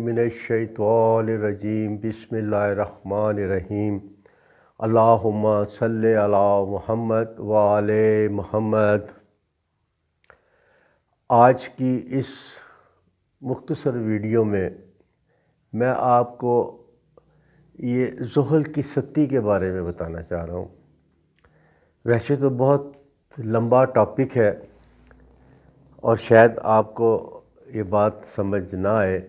من الشیطان الرجیم بسم اللہ الرحمن الرحیم اللہم صلی علی محمد وعلی محمد۔ آج کی اس مختصر ویڈیو میں آپ کو یہ زحل کی ستی کے بارے میں بتانا چاہ رہا ہوں۔ ویسے تو بہت لمبا ٹاپک ہے اور شاید آپ کو یہ بات سمجھ نہ آئے،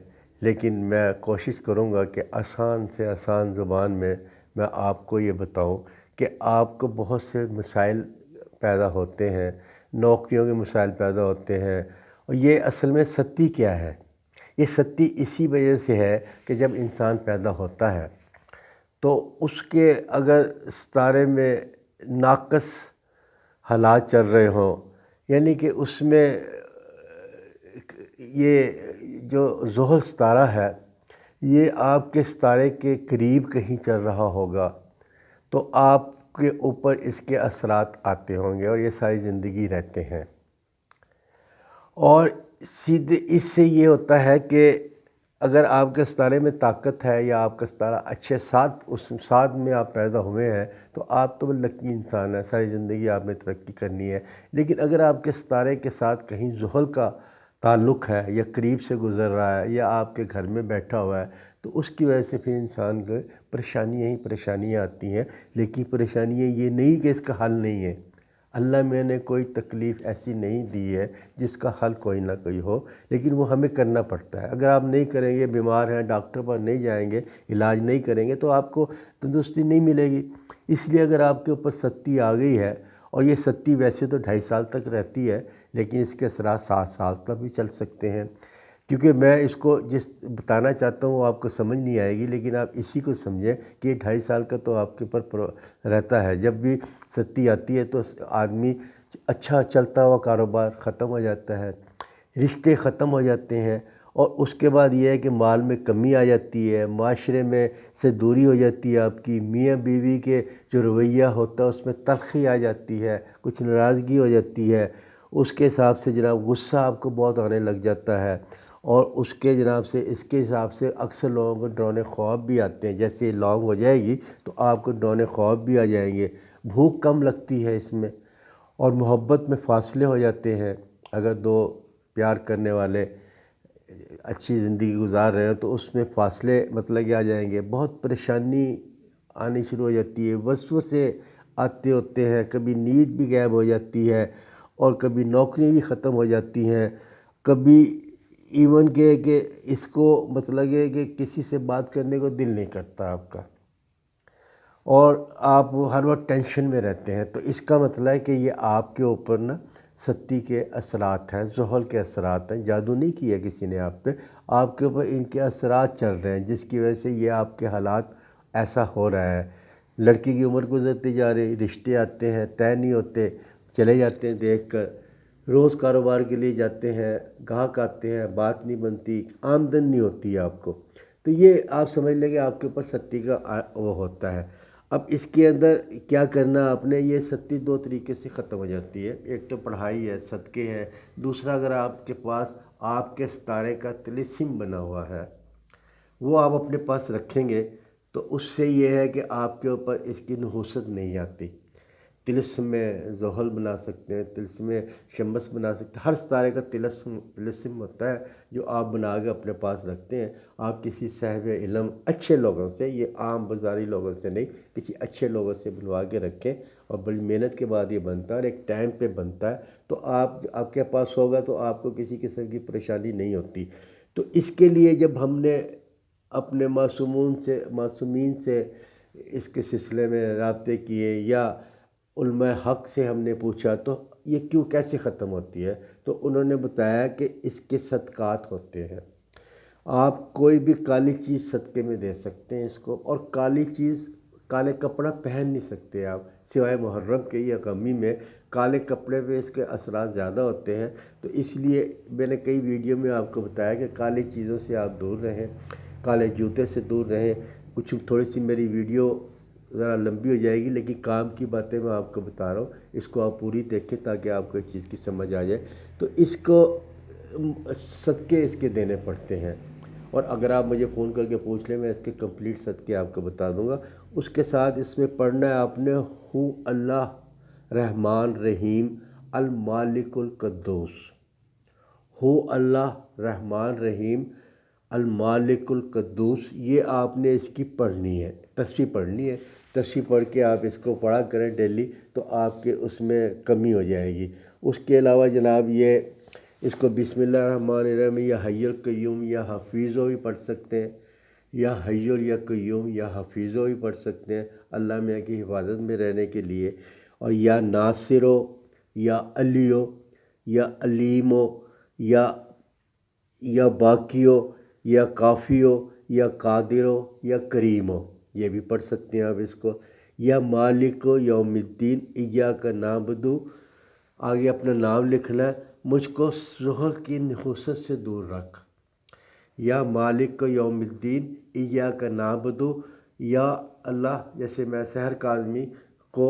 لیکن میں کوشش کروں گا کہ آسان سے آسان زبان میں آپ کو یہ بتاؤں کہ آپ کو بہت سے مسائل پیدا ہوتے ہیں، نوکریوں کے مسائل پیدا ہوتے ہیں، اور یہ اصل میں ستی کیا ہے؟ یہ ستی اسی وجہ سے ہے کہ جب انسان پیدا ہوتا ہے تو اس کے اگر ستارے میں ناقص حالات چل رہے ہوں، یعنی کہ اس میں یہ جو زحل ستارہ ہے یہ آپ کے ستارے کے قریب کہیں چل رہا ہوگا تو آپ کے اوپر اس کے اثرات آتے ہوں گے اور یہ ساری زندگی رہتے ہیں۔ اور سیدھے اس سے یہ ہوتا ہے کہ اگر آپ کے ستارے میں طاقت ہے یا آپ کا ستارہ اچھے اس ساتھ میں آپ پیدا ہوئے ہیں تو آپ تو لکی انسان ہیں، ساری زندگی آپ نے ترقی کرنی ہے۔ لیکن اگر آپ کے ستارے کے ساتھ کہیں زحل کا تعلق ہے یا قریب سے گزر رہا ہے یا آپ کے گھر میں بیٹھا ہوا ہے تو اس کی وجہ سے پھر انسان کو پریشانیاں ہی پریشانیاں آتی ہیں، لیکن پریشانیاں یہ نہیں کہ اس کا حل نہیں ہے۔ اللہ میں نے کوئی تکلیف ایسی نہیں دی ہے جس کا حل کوئی نہ کوئی ہو، لیکن وہ ہمیں کرنا پڑتا ہے۔ اگر آپ نہیں کریں گے، بیمار ہیں، ڈاکٹر پر نہیں جائیں گے، علاج نہیں کریں گے تو آپ کو تندرستی نہیں ملے گی۔ اس لیے اگر آپ کے اوپر ستی آ گئی ہے، اور یہ ستی ویسے تو 2.5 سال تک رہتی ہے لیکن اس کے اثرات 7 سال تک بھی چل سکتے ہیں، کیونکہ میں اس کو جس بتانا چاہتا ہوں وہ آپ کو سمجھ نہیں آئے گی، لیکن آپ اسی کو سمجھیں کہ یہ 2.5 سال کا تو آپ کے اوپر رہتا ہے۔ جب بھی ستی آتی ہے تو آدمی اچھا چلتا ہوا کاروبار ختم ہو جاتا ہے، رشتے ختم ہو جاتے ہیں، اور اس کے بعد یہ ہے کہ مال میں کمی آ جاتی ہے، معاشرے میں سے دوری ہو جاتی ہے، آپ کی میاں بیوی کے جو رویہ ہوتا ہے اس میں تلخی آ جاتی ہے، کچھ ناراضگی ہو جاتی ہے، اس کے حساب سے جناب غصہ آپ کو بہت آنے لگ جاتا ہے، اور اس کے حساب سے اکثر لوگوں کو ڈرانے خواب بھی آتے ہیں۔ جیسے لانگ ہو جائے گی تو آپ کو ڈرانے خواب بھی آ جائیں گے، بھوک کم لگتی ہے اس میں، اور محبت میں فاصلے ہو جاتے ہیں۔ اگر دو پیار کرنے والے اچھی زندگی گزار رہے ہیں تو اس میں فاصلے مطلب آ جائیں گے، بہت پریشانی آنی شروع ہو جاتی ہے، وسوسے آتے ہوتے ہیں، کبھی نیند بھی غائب ہو جاتی ہے، اور کبھی نوکری بھی ختم ہو جاتی ہیں، کبھی ایون کہ اس کو مطلب ہے کہ کسی سے بات کرنے کو دل نہیں کرتا آپ کا، اور آپ ہر وقت ٹینشن میں رہتے ہیں۔ تو اس کا مطلب ہے کہ یہ آپ کے اوپر نا ستی کے اثرات ہیں، زحل کے اثرات ہیں۔ جادو نہیں کیا کسی نے آپ پہ، آپ کے اوپر ان کے اثرات چل رہے ہیں جس کی وجہ سے یہ آپ کے حالات ایسا ہو رہا ہے۔ لڑکی کی عمر گزرتی جا رہی، رشتے آتے ہیں، طے نہیں ہوتے، چلے جاتے ہیں دیکھ کر، روز کاروبار کے لیے جاتے ہیں، گاہک آتے ہیں، بات نہیں بنتی، آمدن نہیں ہوتی ہے آپ کو، تو یہ آپ سمجھ لیں کہ آپ کے اوپر ستی کا وہ ہوتا ہے۔ اب اس کے اندر کیا کرنا آپ نے؟ یہ ستی 2 طریقے سے ختم ہو جاتی ہے۔ ایک تو پڑھائی ہے، صدقے ہے، دوسرا اگر آپ کے پاس آپ کے ستارے کا طلسم بنا ہوا ہے وہ آپ اپنے پاس رکھیں گے تو اس سے یہ ہے کہ آپ کے اوپر اس کی نحوست نہیں آتی۔ طلسم میں زحل بنا سکتے ہیں، طلسم میں شمس بنا سکتے ہیں، ہر ستارے کا طلسم ہوتا ہے جو آپ بنا کے اپنے پاس رکھتے ہیں۔ آپ کسی صاحب علم اچھے لوگوں سے، یہ عام بازاری لوگوں سے نہیں، کسی اچھے لوگوں سے بنوا کے رکھیں، اور بڑی محنت کے بعد یہ بنتا ہے اور ایک ٹائم پہ بنتا ہے، تو آپ کے پاس ہوگا تو آپ کو کسی قسم کی پریشانی نہیں ہوتی۔ تو اس کے لیے جب ہم نے اپنے معصومین سے اس کے سلسلے میں رابطے کیے یا علماء حق سے ہم نے پوچھا تو یہ کیسے ختم ہوتی ہے، تو انہوں نے بتایا کہ اس کے صدقات ہوتے ہیں۔ آپ کوئی بھی کالی چیز صدقے میں دے سکتے ہیں اس کو، اور کالی چیز، کالے کپڑا پہن نہیں سکتے آپ سوائے محرم کے یا غمی میں، کالے کپڑے پہ اس کے اثرات زیادہ ہوتے ہیں۔ تو اس لیے میں نے کئی ویڈیو میں آپ کو بتایا کہ کالی چیزوں سے آپ دور رہیں، کالے جوتے سے دور رہیں۔ تھوڑی سی میری ویڈیو ذرا لمبی ہو جائے گی لیکن کام کی باتیں میں آپ کو بتا رہا ہوں، اس کو آپ پوری دیکھیں تاکہ آپ کو اس چیز کی سمجھ آ جائے۔ تو اس کو صدقے اس کے دینے پڑتے ہیں، اور اگر آپ مجھے فون کر کے پوچھ لیں میں اس کے کمپلیٹ صدقے آپ کو بتا دوں گا۔ اس کے ساتھ اس میں پڑھنا ہے آپ نے ہو اللہ رحمان رحیم المالک القدوس، ہو اللہ رحمان رحیم المالک القدوس، یہ آپ نے اس کی پڑھنی ہے، تصویح پڑھنی ہے۔ تصویح پڑھ کے آپ اس کو پڑھا کریں ڈیلی، تو آپ کے اس میں کمی ہو جائے گی۔ اس کے علاوہ جناب یہ اس کو بسم اللہ الرحمن الرحیم یا حی القیوم یا حفیظو بھی پڑھ سکتے ہیں، یا حی یا قیوم یا حفیظو بھی پڑھ سکتے ہیں اللہ میاں کی حفاظت میں رہنے کے لیے، اور یا ناصرو یا علیو یا علیمو یا باقیو یا کافیو یا قادرو یا کریمو، یہ بھی پڑھ سکتے ہیں آپ اس کو، یا مالک یوم الدین ایاک نعبد، آگے اپنا نام لکھنا ہے، مجھ کو زحل کی نحوست سے دور رکھ، یا مالک یوم الدین ایاک نعبد، یا اللہ جیسے میں سحر کاظمی کو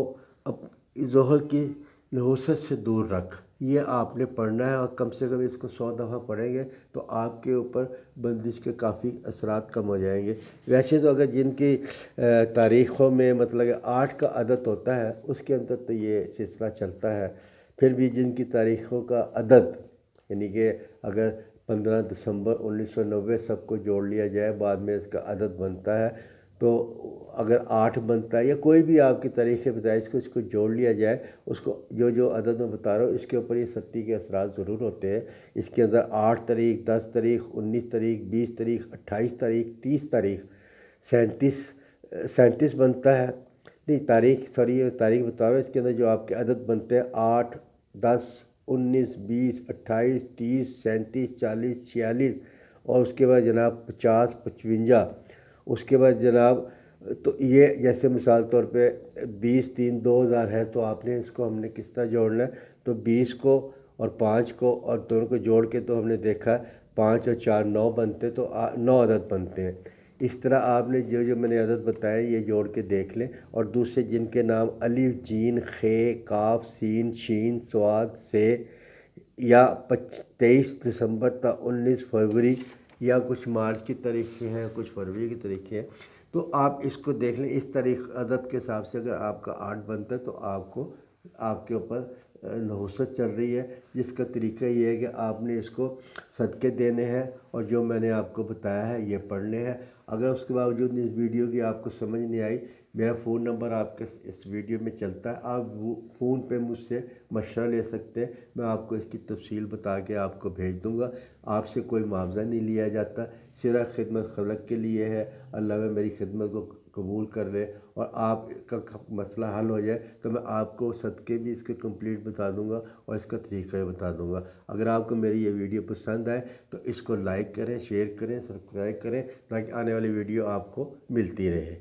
زحل کی نحوست سے دور رکھ، یہ آپ نے پڑھنا ہے، اور کم سے کم اس کو 100 دفعہ پڑھیں گے تو آپ کے اوپر بندش کے کافی اثرات کم ہو جائیں گے۔ ویسے تو اگر جن کی تاریخوں میں مطلب 8 کا عدد ہوتا ہے اس کے اندر تو یہ سلسلہ چلتا ہے، پھر بھی جن کی تاریخوں کا عدد یعنی کہ اگر 15 دسمبر 1990 سب کو جوڑ لیا جائے بعد میں اس کا عدد بنتا ہے، تو اگر 8 بنتا ہے یا کوئی بھی آپ کی تاریخ پیدائش کو اس کو جوڑ لیا جائے، اس کو جو عدد میں بتا رہا ہوں اس کے اوپر یہ سختی کے اثرات ضرور ہوتے ہیں۔ اس کے اندر 8 تاریخ، 10 تاریخ، 19 تاریخ، 20 تاریخ، 28 تاریخ، 30 تاریخ، 37 بنتا ہے، نہیں تاریخ بتا رہا ہوں، اس کے اندر جو آپ کے عدد بنتے ہیں 8، 10، 19، 20، 28، 30، 37، 40، 46، اور اس کے بعد جناب 50، 55، اس کے بعد جناب تو یہ جیسے مثال طور پہ 20/3/2000 ہے، تو آپ نے اس کو ہم نے کس طرح جوڑنا ہے، تو 20 کو اور 5 کو اور دونوں کو جوڑ کے تو ہم نے دیکھا 5 اور 4 9 بنتے، تو 9 عدد بنتے ہیں۔ اس طرح آپ نے جو میں نے عدد بتائے یہ جوڑ کے دیکھ لیں، اور دوسرے جن کے نام الف جین خ کاف سین شین صاد سے یا 23 دسمبر تا 19 فروری یا کچھ مارچ کی تاریخ کے ہیں، کچھ فروری کی تاریخ کے ہیں، تو آپ اس کو دیکھ لیں۔ اس تاریخ عدد کے حساب سے اگر آپ کا 8 بنتا ہے تو آپ کے اوپر نحوست چل رہی ہے، جس کا طریقہ یہ ہے کہ آپ نے اس کو صدقے دینے ہیں اور جو میں نے آپ کو بتایا ہے یہ پڑھنے ہیں۔ اگر اس کے باوجود اس ویڈیو کی آپ کو سمجھ نہیں آئی، میرا فون نمبر آپ کے اس ویڈیو میں چلتا ہے، آپ فون پہ مجھ سے مشورہ لے سکتے ہیں، میں آپ کو اس کی تفصیل بتا کے آپ کو بھیج دوں گا۔ آپ سے کوئی معاوضہ نہیں لیا جاتا، صرف خدمت خلق کے لیے ہے، اللہ میں میری خدمت کو قبول کر لے اور آپ کا مسئلہ حل ہو جائے تو میں آپ کو صدقے بھی اس کے کمپلیٹ بتا دوں گا اور اس کا طریقہ بھی بتا دوں گا۔ اگر آپ کو میری یہ ویڈیو پسند آئے تو اس کو لائک کریں، شیئر کریں، سبسکرائب کریں، تاکہ آنے والی ویڈیو آپ کو ملتی رہے۔